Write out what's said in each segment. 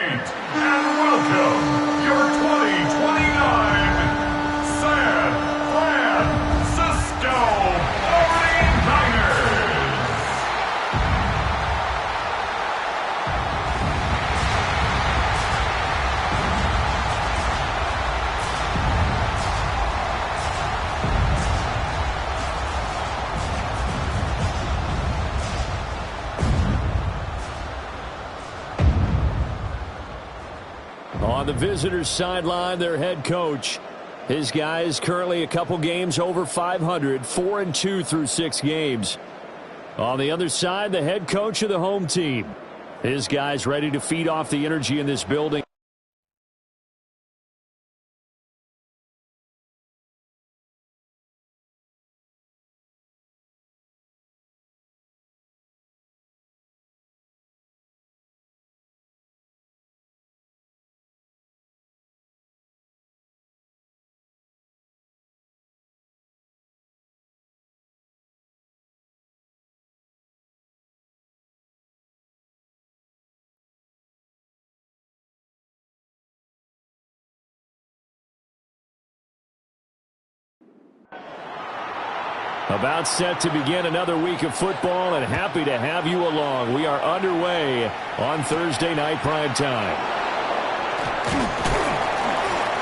meet and welcome your 2029 San Francisco 49ers. On the visitors' sideline, their head coach. His guys currently a couple games over 500, 4-2 through 6 games. On the other side, the head coach of the home team. His guys ready to feed off the energy in this building. About set to begin another week of football, and happy to have you along. We are underway on Thursday night prime time.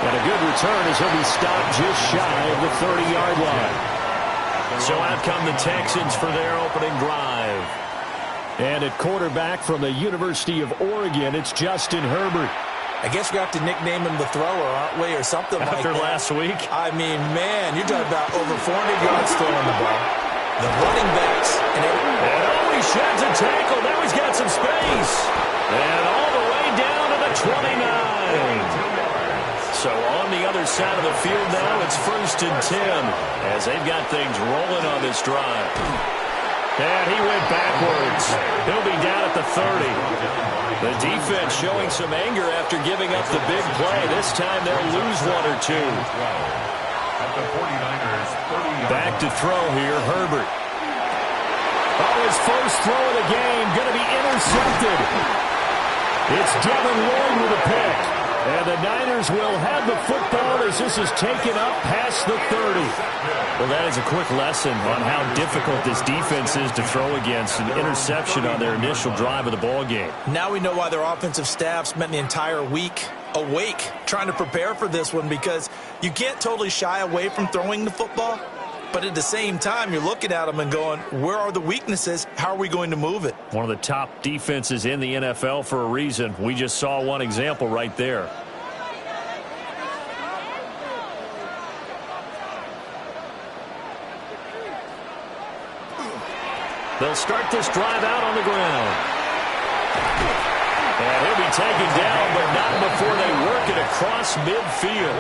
And a good return as he'll be stopped just shy of the 30-yard line. So out come the Texans for their opening drive. And at quarterback from the University of Oregon, it's Justin Herbert. I guess we have to nickname him the thrower, aren't we, or something like that. After last week? I mean, man, you're talking about over 400 yards throwing the ball. The running backs. And he sheds a tackle. Now he's got some space. And all the way down to the 29. So on the other side of the field now, it's 1st and 10 as they've got things rolling on this drive. And he went backwards. He'll be down at the 30. The defense showing some anger after giving up the big play. This time they'll lose one or two. Back to throw here, Herbert. Oh, his first throw of the game going to be intercepted. It's Devin Lloyd with a pick. And the Niners will have the football as this is taken up past the 30. Well, that is a quick lesson on how difficult this defense is to throw against. An interception on their initial drive of the ball game. Now we know why their offensive staff spent the entire week awake trying to prepare for this one, because you can't totally shy away from throwing the football. But at the same time, you're looking at them and going, where are the weaknesses? How are we going to move it? One of the top defenses in the NFL for a reason. We just saw one example right there. They'll start this drive out on the ground. And he'll be taken down, but not before they work it across midfield.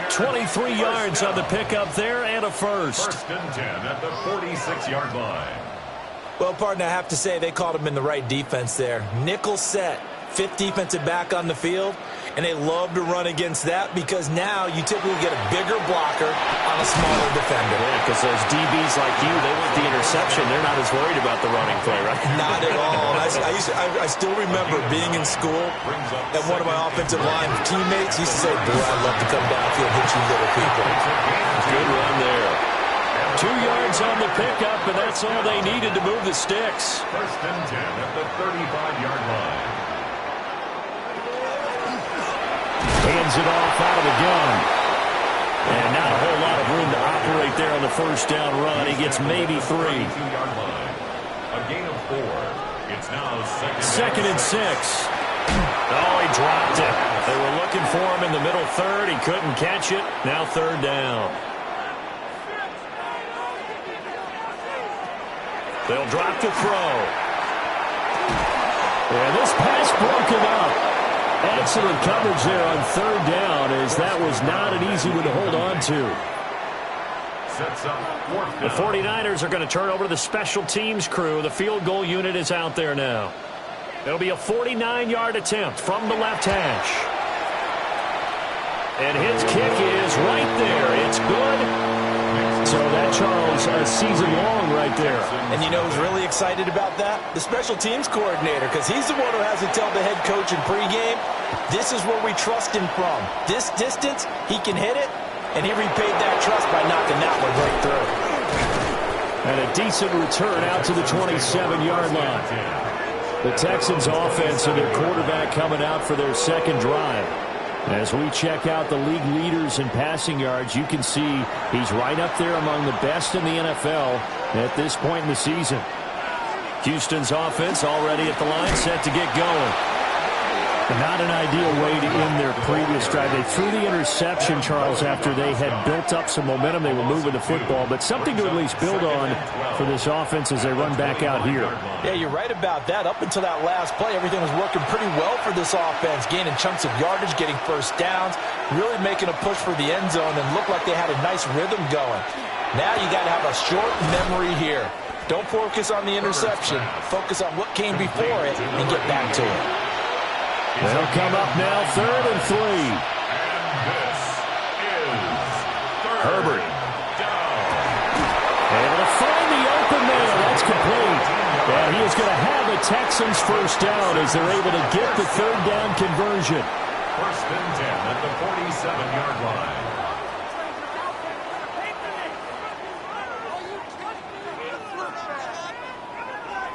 23 yards on the pickup there and a first. 1st and 10 at the 46-yard line. Well, partner, I have to say they called him in the right defense there. Nickel set, 5th defensive back on the field, and they love to run against that because now you typically get a bigger blocker on a smaller defender. Yeah, because those DBs like you, they want the interception. They're not as worried about the running play, right? Not at all. I still remember being in school, and one of my offensive line teammates used to say, boy, I'd love to come downfield and hit you little people. Good run there. 2 yards on the pickup, and that's all they needed to move the sticks. 1st and 10 at the 35-yard line. Hands it off out of the gun. And not a whole lot of room to operate there on the first down run. He gets maybe 3. 32-yard line. A gain of 4. It's now 2nd and 6. Oh, he dropped it. They were looking for him in the middle third. He couldn't catch it. Now 3rd down. They'll drop to throw. And this pass broken up. Excellent coverage there on 3rd down, as that was not an easy one to hold on to. The 49ers are going to turn over to the special teams crew. The field goal unit is out there now. It'll be a 49-yard attempt from the left hash. And his kick is right there. It's good. So that, Charles, a season long right there. And you know who's really excited about that? The special teams coordinator, because he's the one who has to tell the head coach in pregame, this is where we trust him from. This distance, he can hit it, and he repaid that trust by knocking that one right through. And a decent return out to the 27-yard line. The Texans offense and their quarterback coming out for their second drive. As we check out the league leaders in passing yards, you can see he's right up there among the best in the NFL at this point in the season. Houston's offense already at the line, set to get going. Not an ideal way to end their previous drive. They threw the interception, Charles, after they had built up some momentum. They were moving the football, but something to at least build on for this offense as they run back out here. Yeah, you're right about that. Up until that last play, everything was working pretty well for this offense, gaining chunks of yardage, getting first downs, really making a push for the end zone, and looked like they had a nice rhythm going. Now you got to have a short memory here. Don't focus on the interception. Focus on what came before it and get back to it. They'll come up now, 3rd and 3. Herbert. Able to find the open man. That's complete. And he is going to have a Texans first down as they're able to get the 3rd down conversion. First and 10 at the 47-yard line.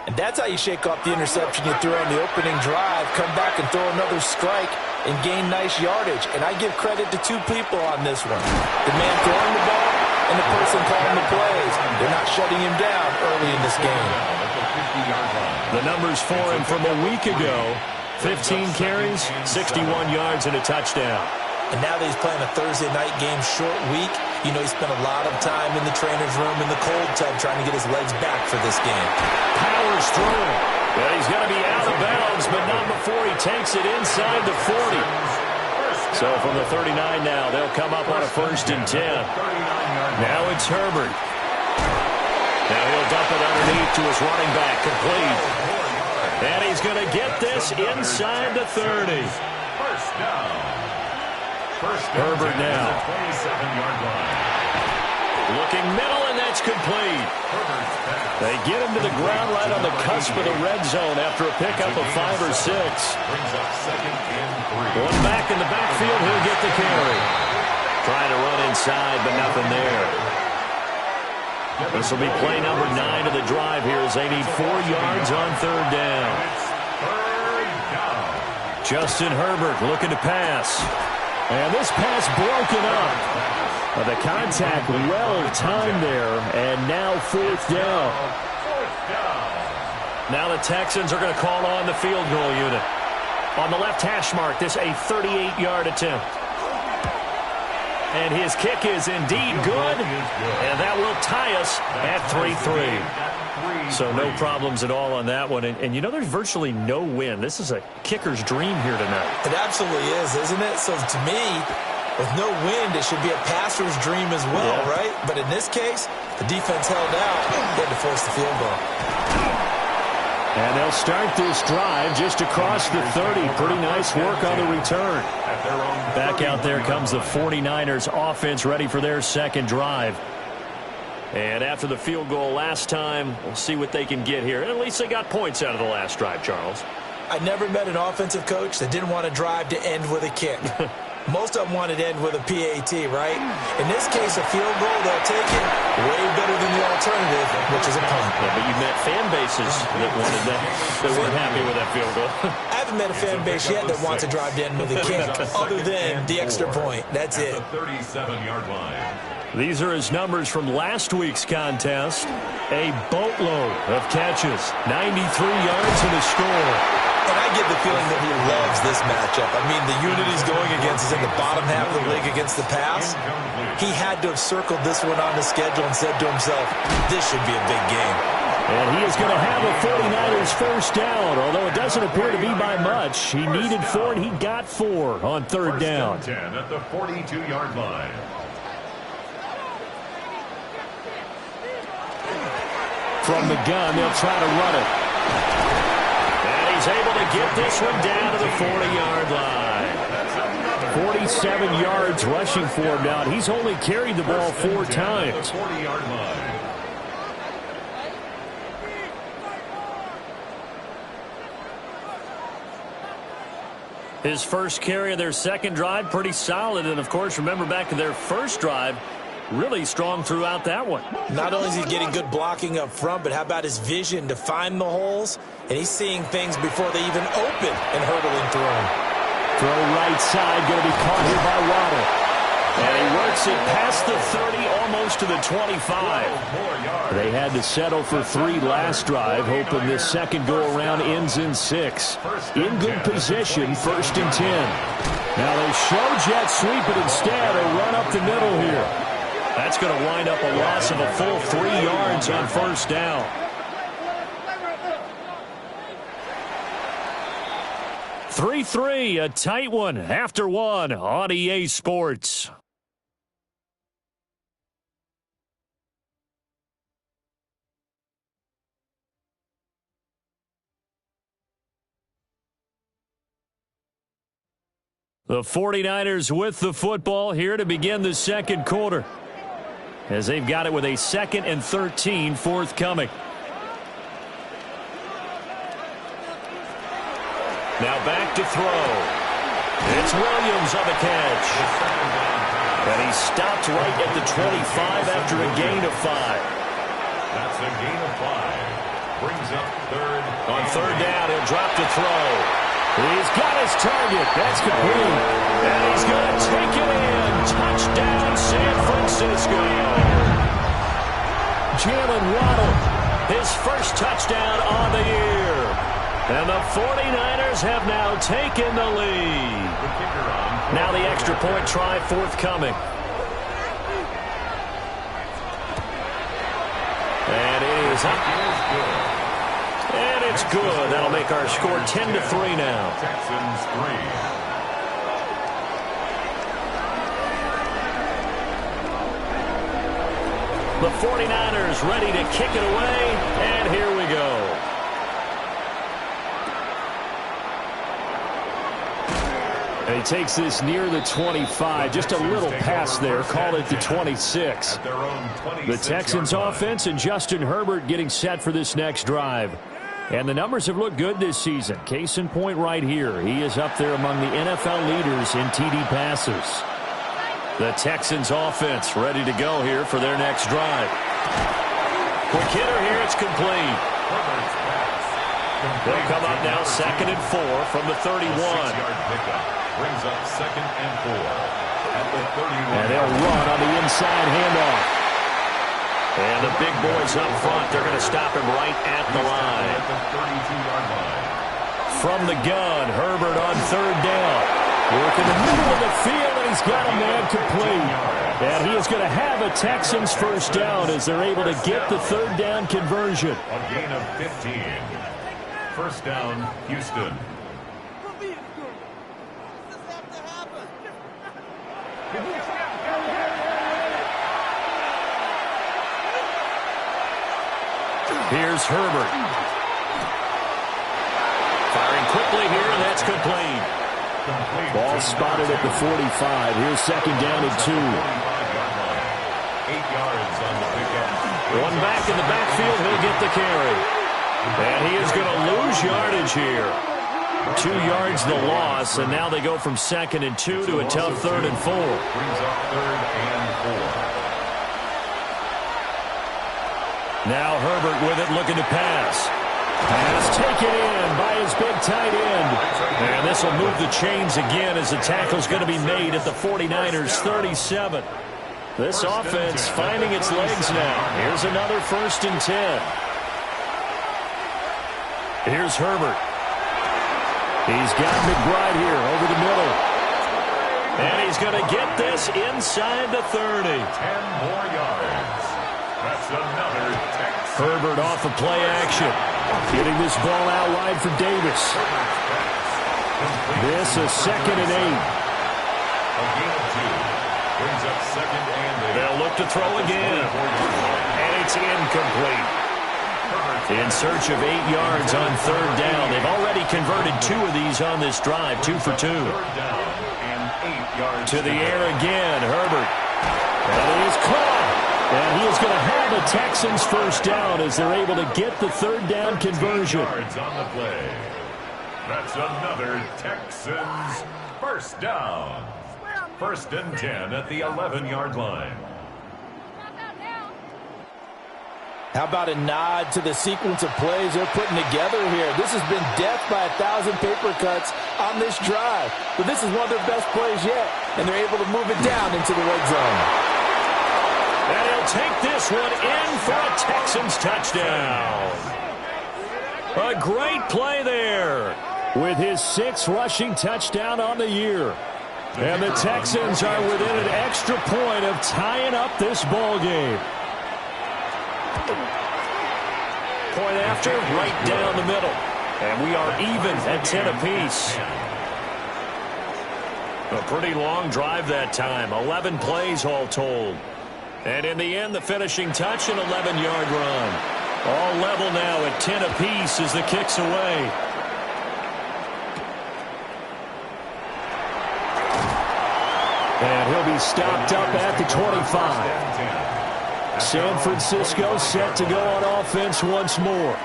And that's how you shake off the interception you threw on the opening drive, come back and throw another strike and gain nice yardage. And I give credit to two people on this one. The man throwing the ball and the person calling the plays. They're not shutting him down early in this game. The numbers for him from a week ago, 15 carries, 61 yards, and a touchdown. And now that he's playing a Thursday night game, short week, you know he spent a lot of time in the trainer's room in the cold tub trying to get his legs back for this game. Powers through. But he's going to be out of bounds, but not before he takes it inside the 40. So from the 39 now, they'll come up on a 1st and 10. Now it's Herbert. Now he'll dump it underneath to his running back, complete. And he's going to get this inside the 30. First down. Herbert now. Looking middle, and that's complete. They get him to the ground right on the cusp of the red zone after a pickup of 5 or 6. One back in the backfield, he'll get the carry. Trying to run inside, but nothing there. This will be play number 9 of the drive here as they need 4 yards on 3rd down. Justin Herbert looking to pass. And this pass broken up. The contact well timed there, and now 4th down. Now the Texans are going to call on the field goal unit. On the left hash mark, this a 38-yard attempt. And his kick is indeed good, and that will tie us at 3-3. So no problems at all on that one. And you know, there's virtually no wind. This is a kicker's dream here tonight. It absolutely is, isn't it? So to me, with no wind, it should be a passer's dream as well, right? But in this case, the defense held out. They had to force the field goal. And they'll start this drive just across the 30. Pretty nice work on the return. Back out there comes the 49ers offense ready for their second drive. And after the field goal last time, we'll see what they can get here. And at least they got points out of the last drive, Charles. I never met an offensive coach that didn't want to drive to end with a kick. Most of them wanted to end with a PAT, right? In this case, a field goal, they'll take it way better than the alternative, which is a punt. Yeah, but you met fan bases that wanted that weren't happy with that field goal. I haven't met a fan base yet that wants to drive to end with a kick, other than the extra point. That's it. 37-yard line. These are his numbers from last week's contest. A boatload of catches, 93 yards and a score. And I get the feeling that he loves this matchup. I mean, the unit he's going against is in the bottom half of the league against the pass. He had to have circled this one on the schedule and said to himself, this should be a big game. And he is going to have a 49ers first down, although it doesn't appear to be by much. He needed 4, and he got 4 on 3rd down. First and 10 at the 42-yard line. From the gun, they'll try to run it. And he's able to get this one down to the 40-yard line. 47 yards rushing for him now. He's only carried the ball 4 times. 40-yard line. His first carry of their second drive, pretty solid. And, of course, remember back to their first drive, really strong throughout that one. Not only is he getting good blocking up front, but how about his vision to find the holes? And he's seeing things before they even open and hurdling through them. Throw right side, going to be caught here by Waddle. And he works it past the 30, almost to the 25. They had to settle for 3 last drive, hoping this second go-around ends in 6. In good position, 1st and 10. Now they show jet sweep, but instead a run up the middle here. That's going to wind up a loss of a full 3 yards on 1st down. 3-3, a tight one after 1 on EA Sports. The 49ers with the football here to begin the second quarter, as they've got it with a 2nd and 13 forthcoming. Now back to throw. It's Williams on the catch. And he stopped right at the 25 after a gain of 5. That's a gain of 5. Brings up 3rd. On 3rd down, he'll drop to throw. He's got his target. That's complete. And he's going to take it in. Touchdown, San Francisco. Jalen Waddle, his first touchdown on the year. And the 49ers have now taken the lead. Now the extra point try forthcoming. And it is up. And it's good. That'll make our score 10-3 now. Texans 3. The 49ers ready to kick it away, and here we go. And he takes this near the 25. Just a little pass there. Call it the 26. The Texans offense and Justin Herbert getting set for this next drive. And the numbers have looked good this season. Case in point right here. He is up there among the NFL leaders in TD passes. The Texans offense ready to go here for their next drive. Quick hitter here. It's complete. They'll come up now 2nd and 4 from the 31. 6-yard pickup brings up 2nd and 4 at the 31. And they'll run on the inside handoff. And the big boys up front, they're going to stop him right at the line. At the 32-yard line. From the gun, Herbert on 3rd down. Working the middle of the field, and he's got a man complete. And he is going to have a Texans first down as they're able to get the 3rd down conversion. A gain of 15. First down, Houston. Here's Herbert. Firing quickly here, and that's complete. Ball spotted at the 45. Here's 2nd down and 2. 8 yards on the pickup. One back in the backfield, he'll get the carry. And he is going to lose yardage here. 2 yards the loss, and now they go from 2nd and 2 to a tough 3rd and 4. Brings up 3rd and 4. Now Herbert with it, looking to pass. Pass taken in by his big tight end. And this will move the chains again as the tackle's going to be made at the 49ers 37. This offense finding its legs now. Here's another 1st and 10. Here's Herbert. He's got McBride here over the middle. And he's going to get this inside the 30. 10 more yards. That's another Texas. Herbert off of play action. Getting this ball out wide for Davis. This is 2nd and 8. A gain of 2. Brings up 2nd and 8. They'll look to throw again. And it's incomplete. In search of 8 yards on third down. They've already converted 2 of these on this drive, 2 for 2. Third down and 8 yards. To the air again, Herbert. And he is caught. And he is going to have the Texans first down as they're able to get the third down conversion. Yards on the play. That's another Texans first down. First and 10 at the 11-yard line. How about a nod to the sequence of plays they're putting together here? This has been death by 1,000 paper cuts on this drive. But this is one of their best plays yet, and they're able to move it down into the red zone. And he'll take this one in for a Texans touchdown. A great play there with his 6th rushing touchdown on the year. And the Texans are within an extra point of tying up this ball game. Point after, right down the middle. And we are even at 10 apiece. A pretty long drive that time. 11 plays all told. And in the end, the finishing touch, an 11-yard run. All level now at 10 apiece as the kick's away. And he'll be stopped up at the 25. San Francisco set to go on offense once more.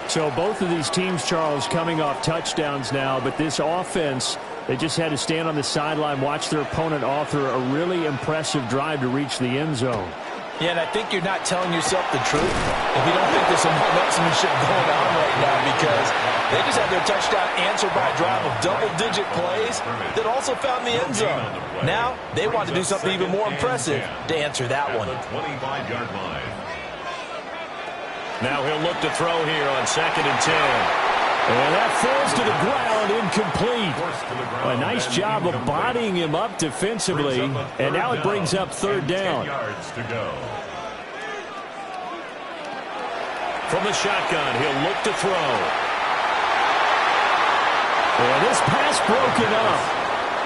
So both of these teams, Charles, coming off touchdowns now, but this offense, they just had to stand on the sideline, watch their opponent author a really impressive drive to reach the end zone. Yeah, and I think you're not telling yourself the truth if you don't think there's some momentum going on right now, because they just had their touchdown answered by a drive of double-digit plays that also found the end zone. Now they want to do something even more impressive to answer that one. 25-yard line. Now he'll look to throw here on 2nd and 10. And that falls to the ground, incomplete. A nice job of bodying him up defensively. And now it brings up third down. From the shotgun, he'll look to throw. And this pass broken up.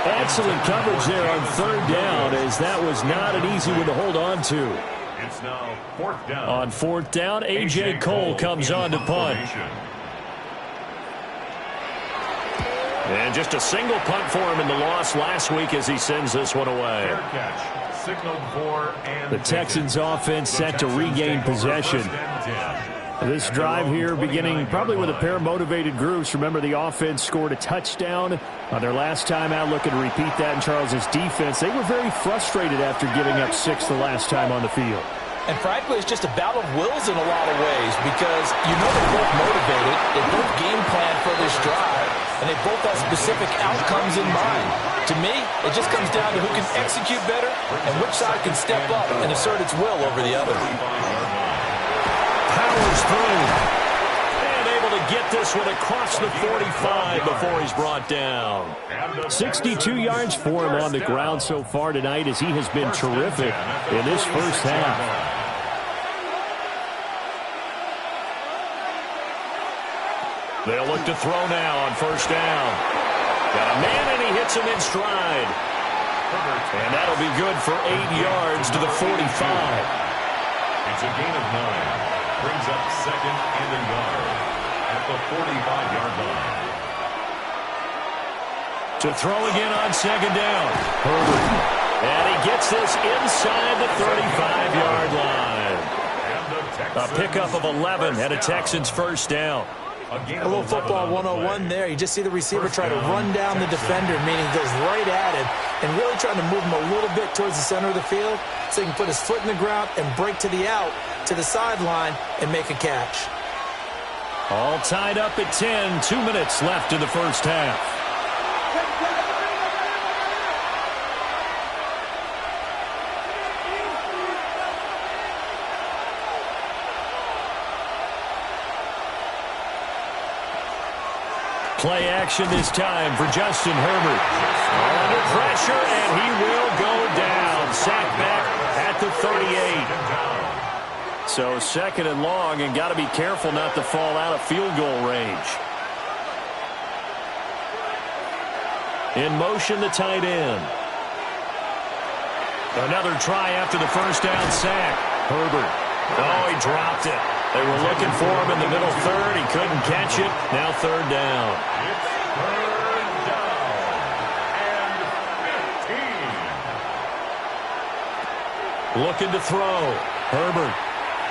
Excellent coverage there on third down, as that was not an easy one to hold on to. It's now 4th down. On 4th down, A.J. Cole comes on to punt. And just a single punt for him in the loss last week as he sends this one away. Fair catch. Signaled for and the Texans offense set to regain possession. This drive here beginning probably with a pair of motivated groups. Remember, the offense scored a touchdown on their last time out. Looking to repeat that in Charles's defense. They were very frustrated after giving up 6 the last time on the field. And frankly, it's just a battle of wills in a lot of ways, because you know they're both motivated, they both game plan for this drive, and they both have specific outcomes in mind. To me, it just comes down to who can execute better and which side can step up and assert its will over the other. Powers through. And able to get this one across the 45 before he's brought down. 62 yards for him on the ground so far tonight, as he has been terrific in this first half. They'll look to throw now on first down. Got a man, and he hits him in stride. And that'll be good for 8 yards to the 45. It's a gain of 9. Brings up 2nd and a yard at the 45-yard line. To throw again on 2nd down. Herbert. And he gets this inside the 35-yard line. A pickup of 11 and a Texans first down. A little football 101 there. You just see the receiver try to run down the defender, meaning goes right at him, and really trying to move him a little bit towards the center of the field so he can put his foot in the ground and break to the out, to the sideline, and make a catch. All tied up at 10. 2 minutes left in the first half. Play action this time for Justin Herbert. Under pressure, and he will go down. Sacked back at the 38. So 2nd and long, and got to be careful not to fall out of field goal range. In motion, the tight end. Another try after the first down sack. Herbert. Oh, he dropped it. They were looking for him in the middle third. He couldn't catch it. Now third down. It's third down and 15. Looking to throw. Herbert.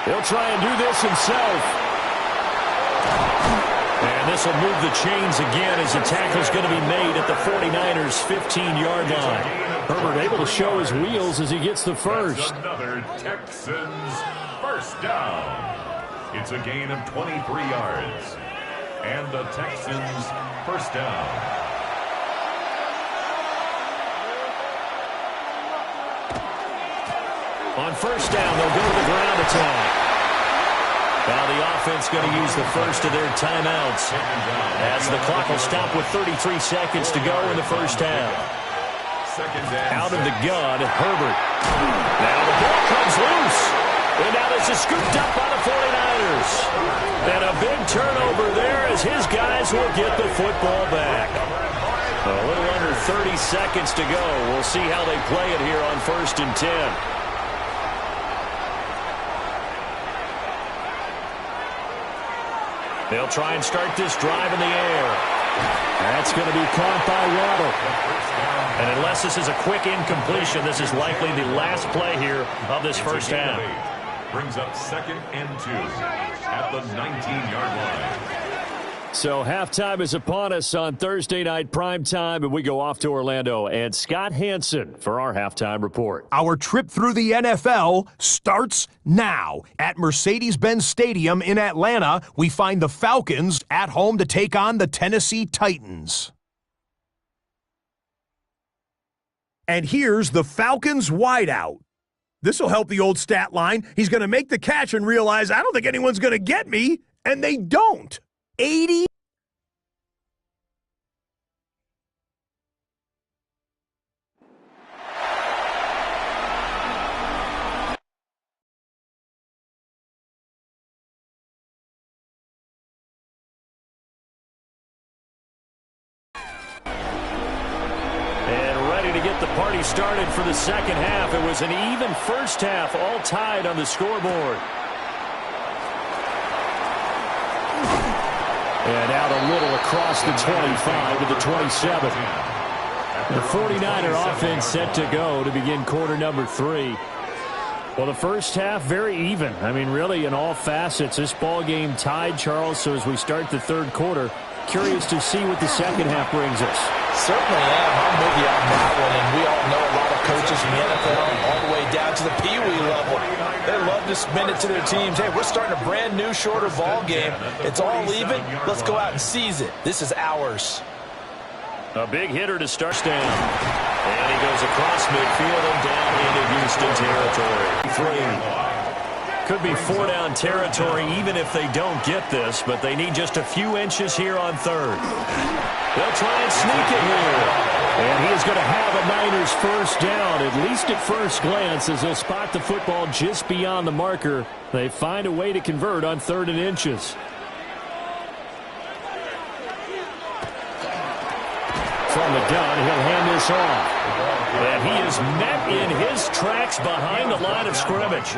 He'll try and do this himself. And this will move the chains again as the tackle's going to be made at the 49ers' 15-yard line. Herbert able to show his wheels as he gets the first. That's another Texans first down. It's a gain of 23 yards. And the Texans first down. On first down, they'll go to the ground attack. Now the offense going to use the first of their timeouts as the clock will stop with 33 seconds to go in the first half. Out of the gun, Herbert. Now the ball comes loose. And now this is scooped up by the 49ers. And a big turnover there as his guys will get the football back. A little under 30 seconds to go. We'll see how they play it here on 1st and 10. They'll try and start this drive in the air. That's going to be caught by Waddle. And unless this is a quick incompletion, this is likely the last play here of this first half. Brings up 2nd and 2 at the 19-yard line. So halftime is upon us on Thursday night primetime, and we go off to Orlando. And Scott Hanson for our halftime report. Our trip through the NFL starts now. At Mercedes-Benz Stadium in Atlanta, we find the Falcons at home to take on the Tennessee Titans. And here's the Falcons wideout. This will help the old stat line. He's going to make the catch and realize, I don't think anyone's going to get me, and they don't. 80. The party started for the second half. It was an even first half, all tied on the scoreboard. And out a little across the 25 to the 27. The 49er offense set to go to begin quarter number 3. Well, the first half, very even. I mean, really, in all facets, this ball game tied, Charles. So as we start the third quarter, curious to see what the second half brings us. Certainly am. I'm with you on that one. And we all know a lot of coaches in the NFL all the way down to the Pee-wee level. They love to spin it to their teams. Hey, we're starting a brand new, shorter ball game. It's all even. Let's go out and seize it. This is ours. A big hitter to start down. And he goes across midfield and down into Houston territory. 3. Could be 4-down territory even if they don't get this, but they need just a few inches here on third. They'll try and sneak it here. And he is going to have a Niners first down, at least at first glance, as they'll spot the football just beyond the marker. They find a way to convert on 3rd and inches. From the gun, he'll hand this off. And he is met in his tracks behind the line of scrimmage.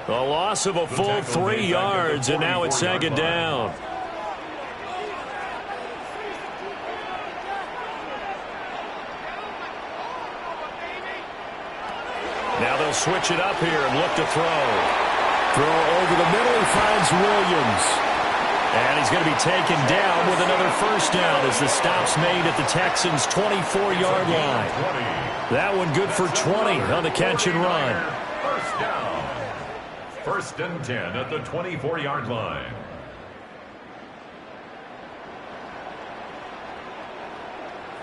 A loss of a full 3 yards, and now it's 2nd down. Now they'll switch it up here and look to throw. Throw over the middle, he finds Williams. And he's going to be taken down with another first down as the stop's made at the Texans' 24-yard line. That one good for 20 on the catch and run. First down. 1st and 10 at the 24-yard line.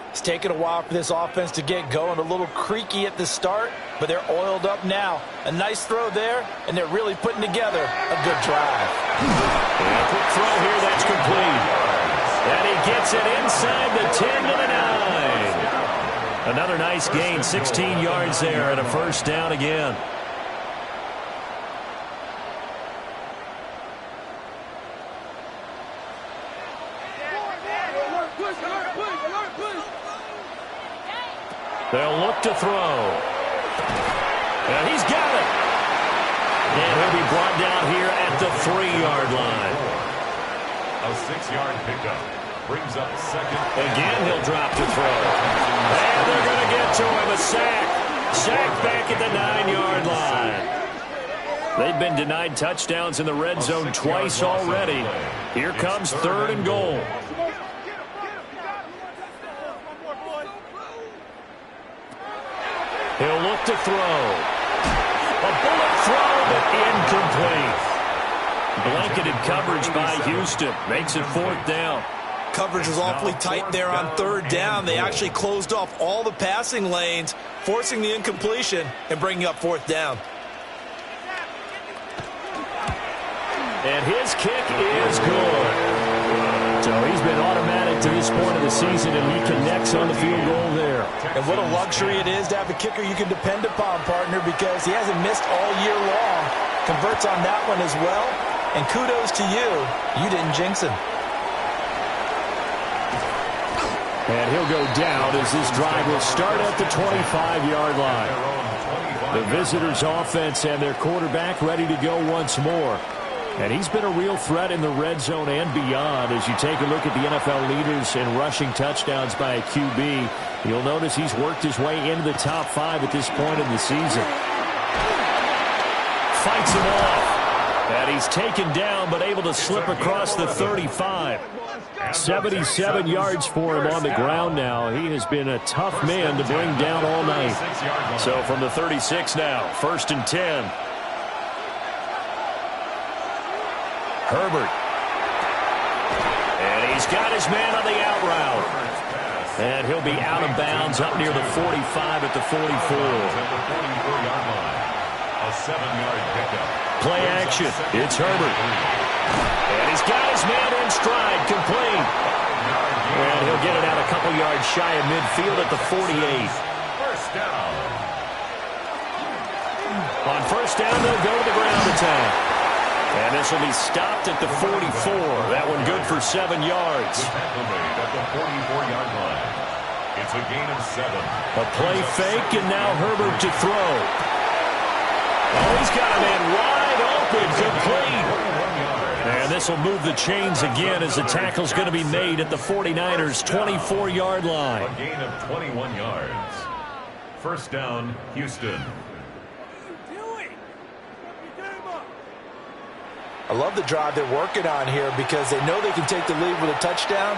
It's taken a while for this offense to get going. A little creaky at the start, but they're oiled up now. A nice throw there, and they're really putting together a good drive. And a quick throw here that's complete. And he gets it inside the 10 to the 9. Another nice gain, 16 yards there, and a first down again. They'll look to throw. And he's got it. And he'll be brought down here at the 3-yard line. A 6-yard pickup brings up second. Again, he'll drop to throw. And they're going to get to him. A sack. Sack back at the 9-yard line. They've been denied touchdowns in the red zone twice already. Here comes 3rd and goal. He'll look to throw. A bullet throw, but incomplete. Blanketed coverage by Houston. Makes it 4th down. Coverage was awfully tight there on 3rd down. They actually closed off all the passing lanes, forcing the incompletion and bringing up 4th down. And his kick is good. So he's been automatic to this point of the season, and he connects on the field goal there. And what a luxury it is to have a kicker you can depend upon, partner, because he hasn't missed all year long. Converts on that one as well. And kudos to you. You didn't jinx him. And he'll go down as this drive will start at the 25-yard line. The visitors' offense and their quarterback ready to go once more. And he's been a real threat in the red zone and beyond. As you take a look at the NFL leaders in rushing touchdowns by a QB, you'll notice he's worked his way into the top 5 at this point in the season. Fights him off. And he's taken down but able to slip across the 35. 77 yards for him on the ground now. He has been a tough man to bring down all night. So from the 36 now, 1st and 10. Herbert. And he's got his man on the out route. And he'll be out of bounds up near the 45 at the 44. A 7-yard pickup. Play action. It's Herbert. And he's got his man in stride, complete. And he'll get it out a couple yards shy of midfield at the 48. First down. On 1st down, they'll go to the ground attack. And this will be stopped at the 44. That one good for 7 yards. At the 44-yard line. It's a gain of 7. A play fake, and now Herbert to throw. Oh, he's got a man wide open, complete. And this will move the chains again as the tackle's going to be made at the 49ers' 24-yard line. A gain of 21 yards. First down, Houston. I love the drive they're working on here because they know they can take the lead with a touchdown.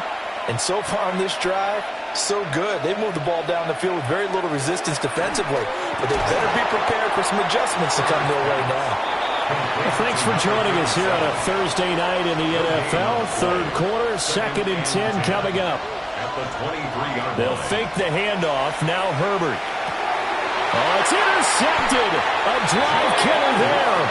And so far on this drive, so good. They moved the ball down the field with very little resistance defensively. But they better be prepared for some adjustments to come their way now. Well, thanks for joining us here on a Thursday night in the NFL. 3rd quarter, 2nd and 10 coming up. At the 23-yard They'll fake the handoff. Now Herbert. Oh, it's intercepted. A drive killer there.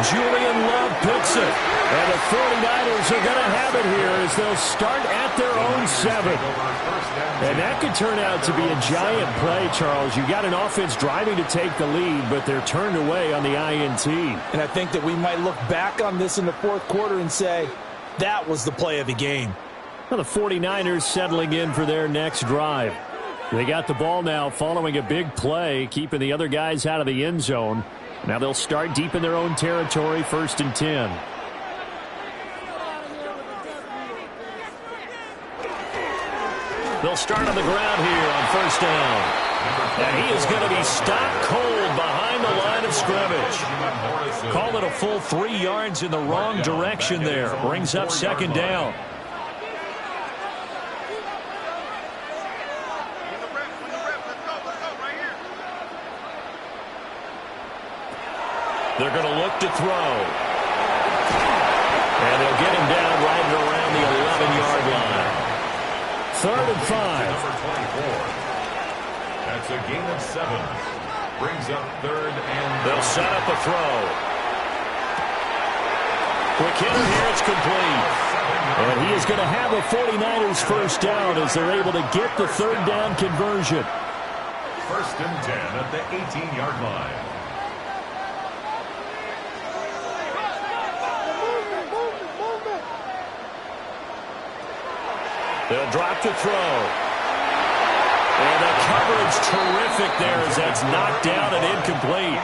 Julian Love picks it. And the 49ers are going to have it here as they'll start at their own 7. And that could turn out to be a giant play, Charles. You got an offense driving to take the lead, but they're turned away on the INT. And I think that we might look back on this in the 4th quarter and say, that was the play of the game. Well, the 49ers settling in for their next drive. They got the ball now following a big play, keeping the other guys out of the end zone. Now they'll start deep in their own territory, 1st and 10. They'll start on the ground here on 1st down. And he is going to be stopped cold behind the line of scrimmage. Call it a full 3 yards in the wrong direction there. Brings up 2nd down. They're going to look to throw. And they'll get him down right around the 11-yard line. 3rd and 5. Number 24. That's a gain of 7. Brings up 3rd and... They'll set up a throw. Quick hitter here, it's complete. And he is going to have a 49ers 1st down as they're able to get the 3rd down conversion. 1st and 10 at the 18-yard line. They'll drop to throw. And the coverage terrific there as that's knocked down and incomplete.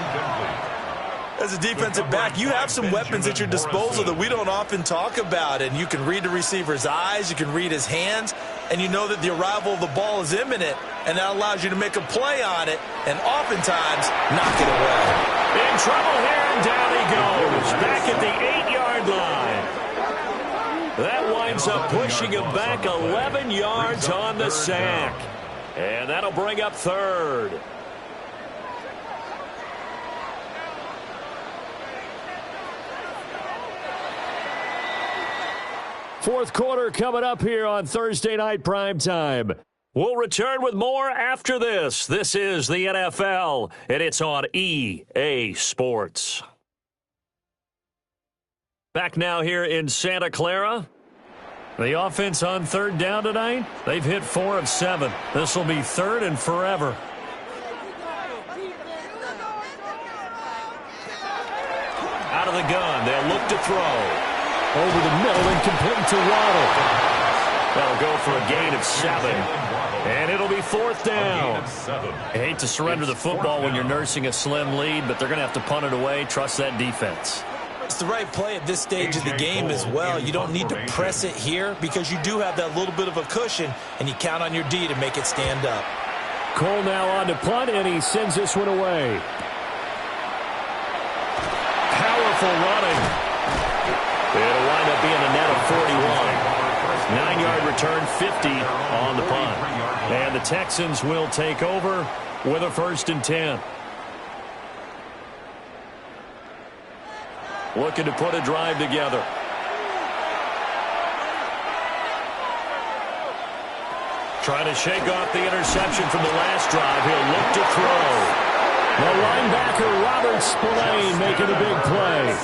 As a defensive back, you have some weapons at your disposal that we don't often talk about, and you can read the receiver's eyes, you can read his hands, and you know that the arrival of the ball is imminent, and that allows you to make a play on it and oftentimes knock it away. In trouble here, and down he goes, back at the 8-yard line. That winds up pushing him back 11 yards on the sack, and that'll bring up third. Fourth quarter coming up here on Thursday Night Primetime. We'll return with more after this. This is the NFL, and it's on EA Sports. Back now here in Santa Clara. The offense on third down tonight, they've hit 4 of 7. This will be third and forever. Out of the gun, they'll look to throw. Over the middle and complete to Waddle. That'll go for a gain of 7. And it'll be fourth down. I hate to surrender the football when you're nursing a slim lead, but they're going to have to punt it away. Trust that defense. It's the right play at this stage of the game as well. You don't need to press it here because you do have that little bit of a cushion, and you count on your D to make it stand up. Cole now on to punt, and he sends this one away. Powerful running. It'll wind up being a net of 41. 9-yard return, 50 on the punt. And the Texans will take over with a 1st and 10. Looking to put a drive together. Trying to shake off the interception from the last drive. He'll look to throw. The linebacker, Robert Spillane, making a big play.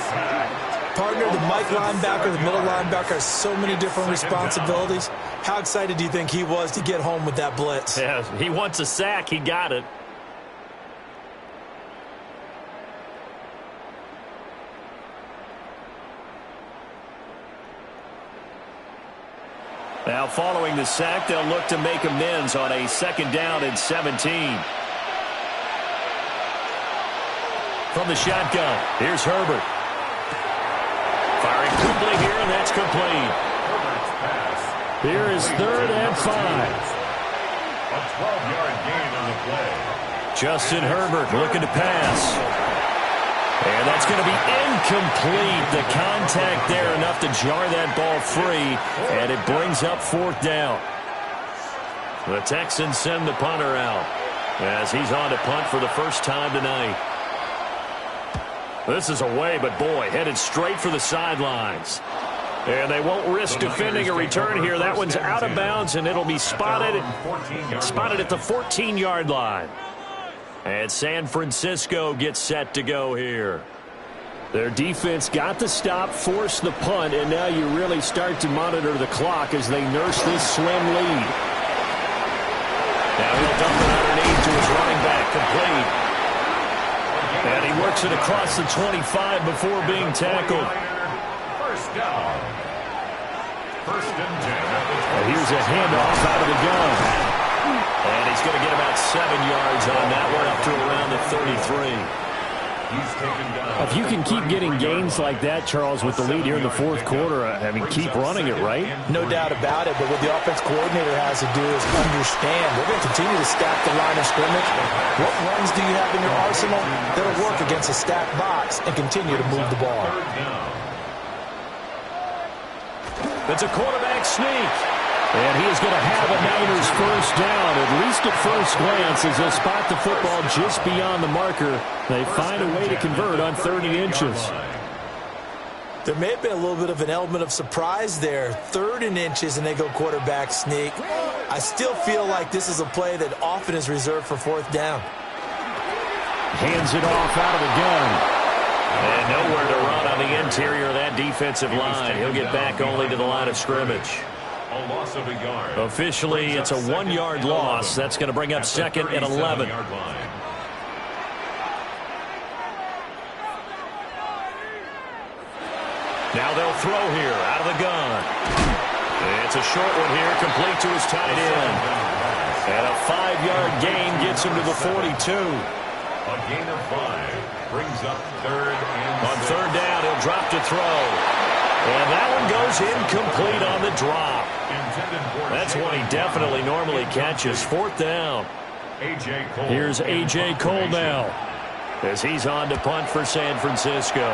Partner, the Mike linebacker, the middle linebacker has so many different responsibilities. How excited do you think he was to get home with that blitz? Yeah, he wants a sack. He got it. Now following the sack, they'll look to make amends on a 2nd down and 17. From the shotgun, here's Herbert. Firing quickly here, and that's complete. Here is 3rd and 5. A 12-yard gain on the play. Justin Herbert looking to pass. And that's going to be incomplete. The contact there enough to jar that ball free, and it brings up 4th down. The Texans send the punter out as he's on to punt for the first time tonight. This is away, but boy, headed straight for the sidelines. And they won't risk defending a return here. That one's out of bounds, and it'll be spotted at the 14-yard line. And San Francisco gets set to go here. Their defense got the stop, forced the punt, and now you really start to monitor the clock as they nurse this slim lead. Now he'll dump it underneath to his running back, complete. And he works it across the 25 before being tackled. First down. 1st and 10. Here's a handoff out of the gun. And he's going to get about 7 yards on that one, up to around the 33. If you can keep getting gains like that, Charles, with the lead here in the 4th quarter, I mean, keep running it, right? No doubt about it, but what the offense coordinator has to do is understand we're going to continue to stack the line of scrimmage. What runs do you have in your arsenal that'll work against a stacked box and continue to move the ball? It's a quarterback sneak. And he is going to have a Niners 1st down, at least at first glance, as they'll spot the football just beyond the marker. They find a way to convert on 30 inches. There may have been a little bit of an element of surprise there. 3rd and inches, and they go quarterback sneak. I still feel like this is a play that often is reserved for 4th down. Hands it off out of the gun. And nowhere to run on the interior of that defensive line. He'll get back only to the line of scrimmage. A loss of a yard. Officially, it's a 1-yard loss. That's going to bring up 2nd and 11. Now they'll throw here out of the gun. It's a short one here, complete to his tight end. And a 5-yard gain gets him to the 42. A gain of 5 brings up third and On 6. third down, he'll drop to throw. And that one goes incomplete on the drop. That's one he definitely normally catches. Fourth down. A.J. Cole. Here's A.J. Cole now as he's on to punt for San Francisco.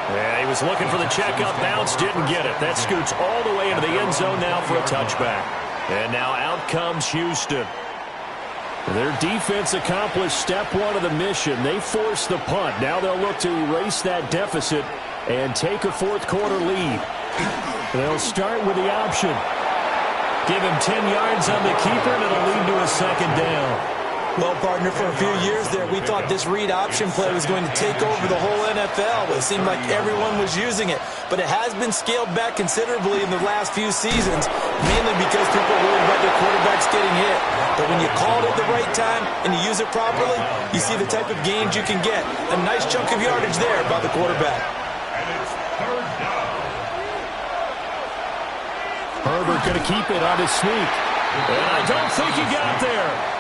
Yeah, he was looking for the checkup bounce, didn't get it. That scoots all the way into the end zone now for a touchback. And now out comes Houston. Their defense accomplished step one of the mission. They forced the punt. Now they'll look to erase that deficit and take a fourth-quarter lead. They'll start with the option. Give him 10 yards on the keeper, and it'll lead to a second down. Well, partner, for a few years there, we thought this read option play was going to take over the whole NFL. It seemed like everyone was using it. But it has been scaled back considerably in the last few seasons, mainly because people are worried about their quarterbacks getting hit. But when you call it at the right time and you use it properly, you see the type of gains you can get. A nice chunk of yardage there by the quarterback. And it's third down. Herbert going to keep it on his sneak. And I don't think he got there.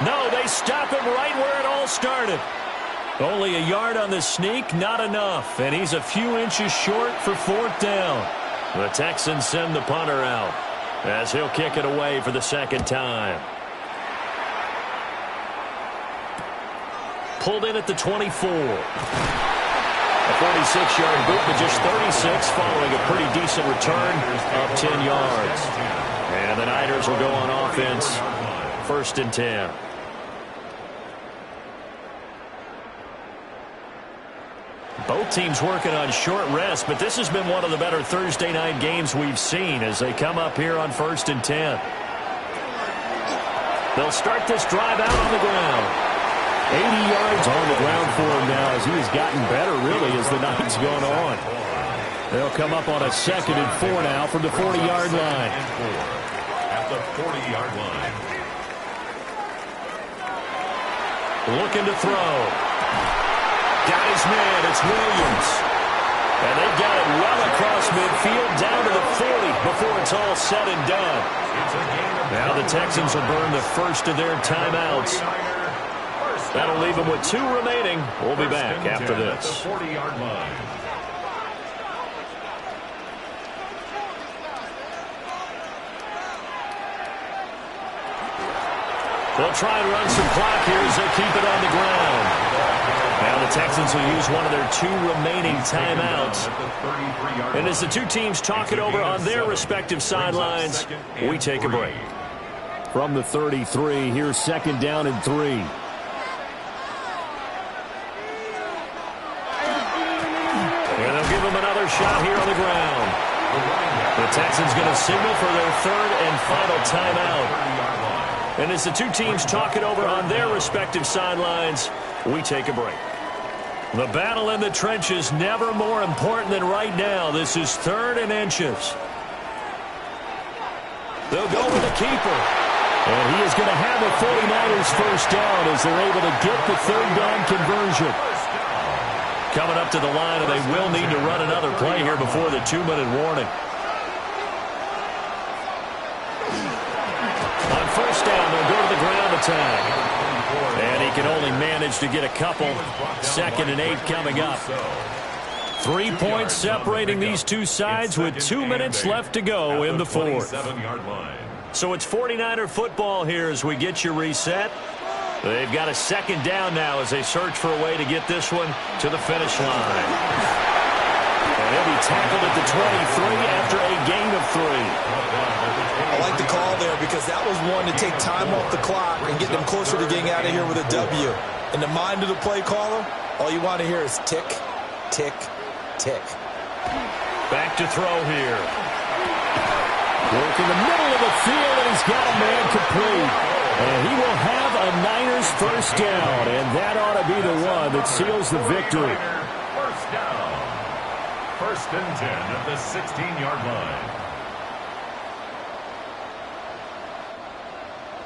No, they stop him right where it all started. Only a yard on the sneak, not enough. And he's a few inches short for fourth down. The Texans send the punter out as he'll kick it away for the second time. Pulled in at the 24. A 46-yard boot, but just 36 following a pretty decent return of 10 yards. And the Niners will go on offense. First and 10. Both teams working on short rest, but this has been one of the better Thursday night games we've seen as they come up here on first and 10. They'll start this drive out on the ground. 80 yards on the ground for him now as he has gotten better, really, as the night's gone on. They'll come up on a second and 4 now from the 40-yard line. At the 40-yard line. Looking to throw. Got his man. It's Williams. And they've got it well across midfield down to the 40 before it's all said and done. Now the Texans will burn the first of their timeouts. That'll leave them with 2 remaining. We'll be back after this. 40-yard line. They'll try and run some clock here as they keep it on the ground. Now the Texans will use one of their 2 remaining timeouts. And as the two teams talk it over on their respective sidelines, we take a break. From the 33, here's second down and 3. And they'll give them another shot here on the ground. The Texans going to signal for their third and final timeout. And as the two teams talk it over on their respective sidelines, we take a break. The battle in the trenches never more important than right now. This is third and inches. They'll go with the keeper. And he is going to have the 49ers first down as they're able to get the third down conversion. Coming up to the line, and they will need to run another play here before the 2-minute warning. On first down, they'll go to the ground attack. And he can only manage to get a couple. Second and 8 coming up. 3 points separating these two sides with 2 minutes left to go in the fourth. So it's 49er football here as we get you reset. They've got a second down now as they search for a way to get this one to the finish line. And he'll be tackled at the 23 after a gain of 3. I like the call there because that was one to take time off the clock and get them closer to getting out of here with a W. In the mind of the play caller, all you want to hear is tick, tick, tick. Back to throw here. Work in the middle of the field, and he's got a man complete. And he will have a Niners first down, and that ought to be the one that seals the victory. First down. First and 10 at the 16-yard line.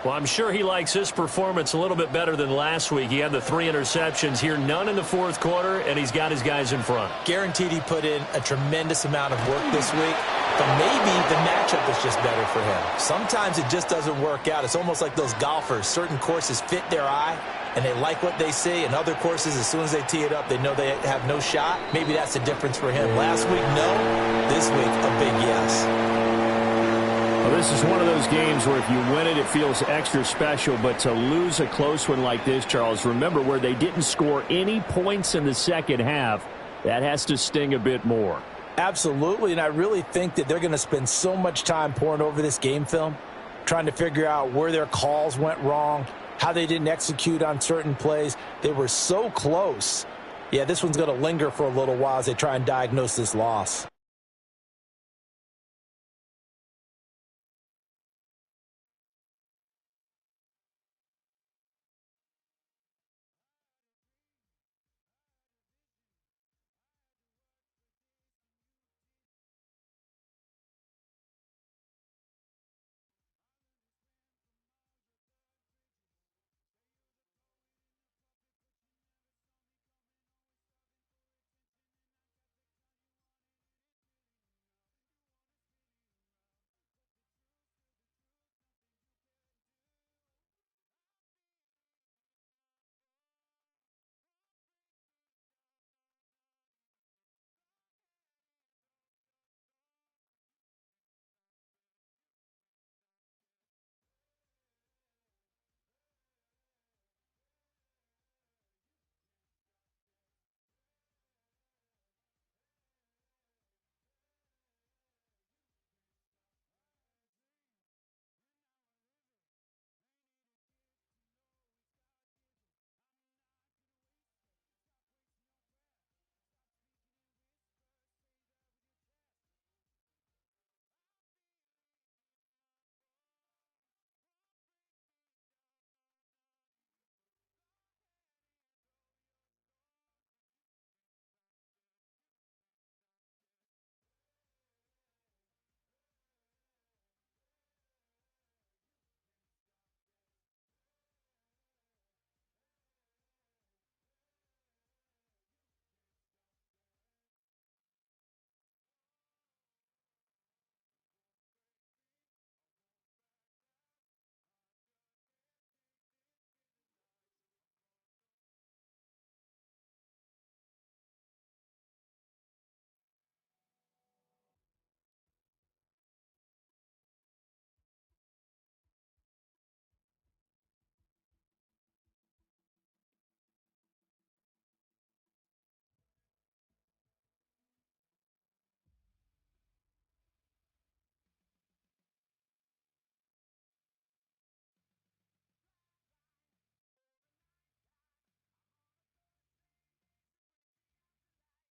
Well, I'm sure he likes his performance a little bit better than last week. He had the 3 interceptions here, none in the fourth quarter, and he's got his guys in front. Guaranteed he put in a tremendous amount of work this week, but maybe the matchup is just better for him. Sometimes it just doesn't work out. It's almost like those golfers. Certain courses fit their eye, and they like what they see, and other courses, as soon as they tee it up, they know they have no shot. Maybe that's the difference for him. Last week, no. This week, a big yes. Well, this is one of those games where if you win it, it feels extra special. But to lose a close one like this, Charles, remember where they didn't score any points in the second half, that has to sting a bit more. Absolutely, and I really think that they're going to spend so much time poring over this game film, trying to figure out where their calls went wrong, how they didn't execute on certain plays. They were so close. Yeah, this one's going to linger for a little while as they try and diagnose this loss.